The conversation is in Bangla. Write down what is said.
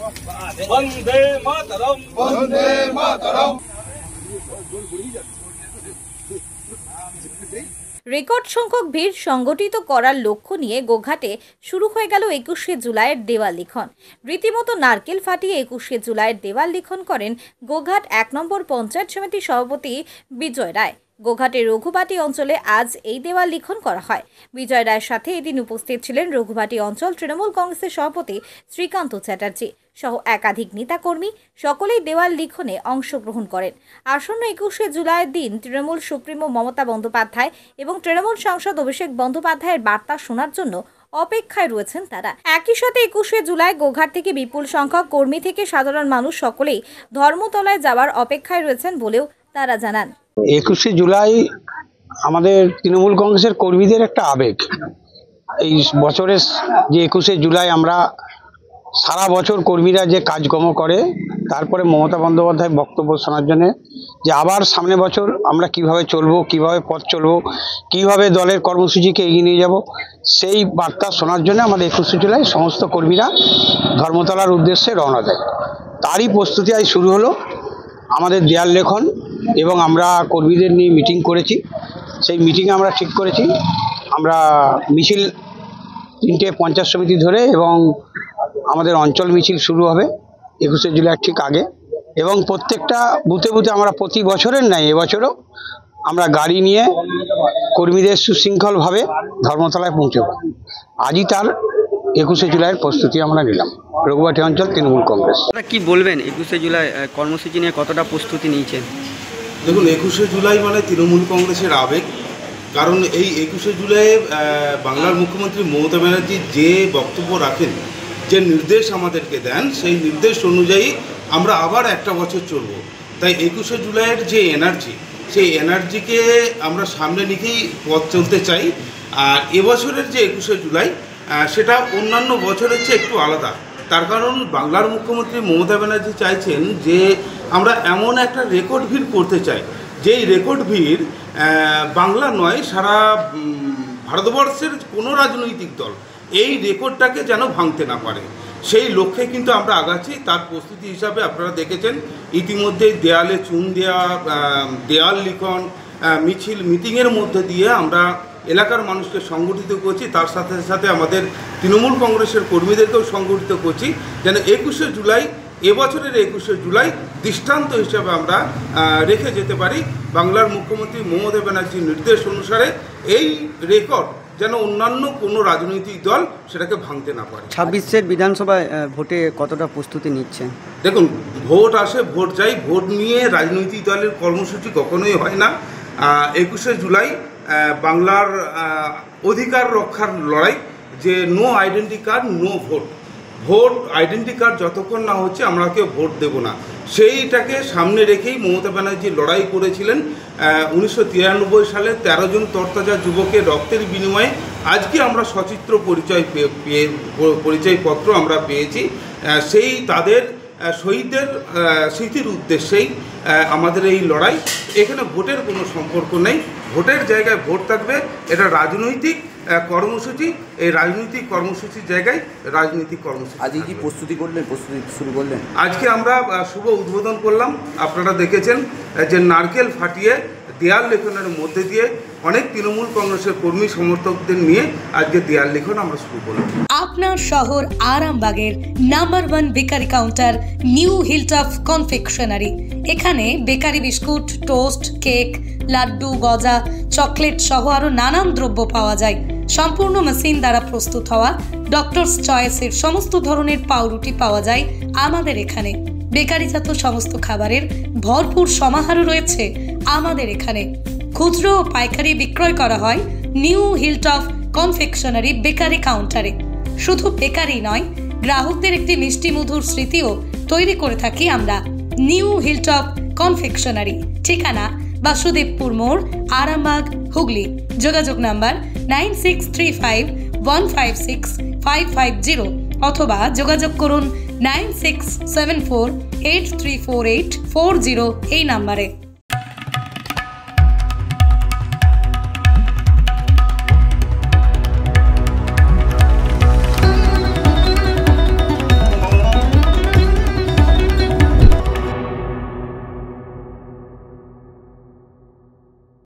वंदे मातरम, वंदे मातरम। রেকর্ড সংখ্যক ভিড় সংগঠিত করার লক্ষ্য নিয়ে গোঘাটে শুরু হয়ে গেল 21শে জুলাইয়ের দেওয়াল লিখন। রীতিমতো নারকেল ফাটিয়ে 21শে জুলাইয়ের দেওয়াল লিখন করেন গোঘাট 1 নম্বর পঞ্চায়েত সমিতির সভাপতি বিজয় রায়। গোঘাটের রঘুবাটি অঞ্চলে আজ এই দেওয়াল লিখন করা হয়। বিজয় রায়ের সাথে এদিন উপস্থিত ছিলেন রঘুবাটি অঞ্চল তৃণমূল কংগ্রেসের সভাপতি শ্রীকান্ত চ্যাটার্জি সহ একাধিক নেতাকর্মী। সকলেই দেওয়াল লিখনে অংশগ্রহণ করেন। আসন্ন 21শে জুলাইয়ের দিন তৃণমূল সুপ্রিমো মমতা বন্দ্যোপাধ্যায় এবং তৃণমূল সাংসদ অভিষেক বন্দ্যোপাধ্যায়ের বার্তা শোনার জন্য অপেক্ষায় রয়েছেন তারা। একই সাথে 21শে জুলাই গোঘাট থেকে বিপুল সংখ্যক কর্মী থেকে সাধারণ মানুষ সকলেই ধর্মতলায় যাওয়ার অপেক্ষায় রয়েছেন বলেও তারা জানান। 21শে জুলাই আমাদের তৃণমূল কংগ্রেসের কর্মীদের একটা আবেগ। এই বছরের যে 21শে জুলাই আমরা সারা বছর কর্মীরা যে কাজকর্ম করে, তারপরে মমতা বন্দ্যোপাধ্যায় বক্তব্য শোনার জন্য যে আবার সামনে বছর আমরা কিভাবে চলবো, কিভাবে পথ চলবো, কিভাবে দলের কর্মসূচিকে এগিয়ে নিয়ে যাব, সেই বার্তা শোনার জন্য আমাদের 21শে জুলাই সমস্ত কর্মীরা ধর্মতলার উদ্দেশ্যে রওনা দেয়। তারই প্রস্তুতি আজ শুরু হলো। আমাদের দেয়াল লেখন এবং আমরা কর্মীদের নিয়ে মিটিং করেছি। সেই মিটিংয়ে আমরা ঠিক করেছি আমরা মিছিল 3টে পঞ্চায়েত সমিতি ধরে এবং আমাদের অঞ্চল মিছিল শুরু হবে 21শে জুলাই ঠিক আগে, এবং প্রত্যেকটা বুথে বুথে আমরা প্রতি বছরের নাই এবছরও আমরা গাড়ি নিয়ে কর্মীদের সুশৃঙ্খলভাবে ধর্মতলায় পৌঁছব। আজই তার 21শে জুলাইয়ের প্রস্তুতি আমরা নিলাম রঘুবাটি অঞ্চল তৃণমূল কংগ্রেস। কি বলবেন 21শে জুলাই কর্মসূচি নিয়ে কতটা প্রস্তুতি নিয়েছেন? দেখুন, 21শে জুলাই মানে তৃণমূল কংগ্রেসের আবেগ। কারণ এই 21শে জুলাইয়ে বাংলার মুখ্যমন্ত্রী মমতা ব্যানার্জি যে বক্তব্য রাখেন, যে নির্দেশ আমাদেরকে দেন, সেই নির্দেশ অনুযায়ী আমরা আবার একটা বছর চলব। তাই 21শে জুলাইয়ের যে এনার্জি, সেই এনার্জিকে আমরা সামনে রেখেই পথ চলতে চাই। আর এবছরের যে 21শে জুলাই সেটা অন্যান্য বছরের চেয়ে একটু আলাদা। তার কারণ বাংলার মুখ্যমন্ত্রী মমতা ব্যানার্জি চাইছেন যে আমরা এমন একটা রেকর্ড ভিড় করতে চাই, যেই রেকর্ড ভিড় বাংলা নয়, সারা ভারতবর্ষের কোনো রাজনৈতিক দল এই রেকর্ডটাকে যেন ভাঙতে না পারে, সেই লক্ষ্যে কিন্তু আমরা আগাচ্ছি। তার প্রস্তুতি হিসাবে আপনারা দেখেছেন ইতিমধ্যে দেয়ালে চুন দেওয়া, দেয়াল লিখন, মিছিল, মিটিংয়ের মধ্যে দিয়ে আমরা এলাকার মানুষকে সংগঠিত করছি। তার সাথে সাথে আমাদের তৃণমূল কংগ্রেসের কর্মীদেরকেও সংগঠিত করছি যেন 21শে জুলাই, এবছরের 21শে জুলাই দৃষ্টান্ত হিসাবে আমরা রেখে যেতে পারি। বাংলার মুখ্যমন্ত্রী মমতা ব্যানার্জির নির্দেশ অনুসারে এই রেকর্ড যেন অন্যান্য কোনো রাজনৈতিক দল সেটাকে ভাঙতে না পারে। 26এর বিধানসভায় ভোটে কতটা প্রস্তুতি নিচ্ছেন? দেখুন, ভোট আসে ভোট যাই, ভোট নিয়ে রাজনৈতিক দলের কর্মসূচি কখনোই হয় না। 21শে জুলাই বাংলার অধিকার রক্ষার লড়াই, যে no identity card no vote. Vote identity card যতক্ষণ না হচ্ছে আমরা কেউ ভোট দেব না, সেইটাকে সামনে রেখেই মমতা ব্যানার্জি লড়াই করেছিলেন। 1993 সালে 13 জন তরতাজা যুবকের রক্তের বিনিময়ে আজকে আমরা সচিত্র পরিচয়পত্র আমরা পেয়েছি। সেই তাদের শহীদদের স্মৃতির উদ্দেশ্যেই আমাদের এই লড়াই। এখানে ভোটের কোনো সম্পর্ক নেই, ভোটের জায়গায় ভোট থাকবে। এটা রাজনৈতিক কর্মসূচি, এই রাজনৈতিক কর্মসূচির জায়গায় রাজনৈতিক কর্মসূচি। আজকে কি প্রস্তুতি করলেন, প্রস্তুতি শুরু করলেন? আজকে আমরা শুভ উদ্বোধন করলাম। আপনারা দেখেছেন যে নারকেল ফাটিয়ে দেয়াল লেখনের মধ্যে দিয়ে অনেক তৃণমূল কংগ্রেসের কর্মী সমর্থকদের নিয়ে আজকে দেয়াল লেখন আমরা শুরু করলাম। আপনার শহর আরামবাগের number 1 bakery counter New Hilltop Confectionery. এখানে বেকারি বিস্কুট, টোস্ট, কেক, লাড্ডু, গজা, চকলেট সহ আরো নানান দ্রব্য পাওয়া যায়। সম্পূর্ণ মেশিন দ্বারা প্রস্তুত হওয়া ডক্টরস চয়েসের সমস্ত ধরনের পাউরুটি পাওয়া যায় আমাদের এখানে। বেকারিজাত সমস্ত খাবারের ভরপুর সমাহারও রয়েছে আমাদের এখানে। খুচরো ও পাইকারি বিক্রয় করা হয় নিউ হিলটপ কনফেকশনারি বেকারি কাউন্টারে। শুধু বেকারি নয়, গ্রাহকদের একটি মিষ্টি মধুর স্মৃতিও তৈরি করে থাকি আমরা। নিউ হিলটপ কনফেকশনারি, ঠিকানা বাসুদেবপুর মোড়, আরামবাগ, হুগলি। যোগাযোগ নাম্বার 9635156550 অথবা যোগাযোগ করুন 9674834840 এই নাম্বারে।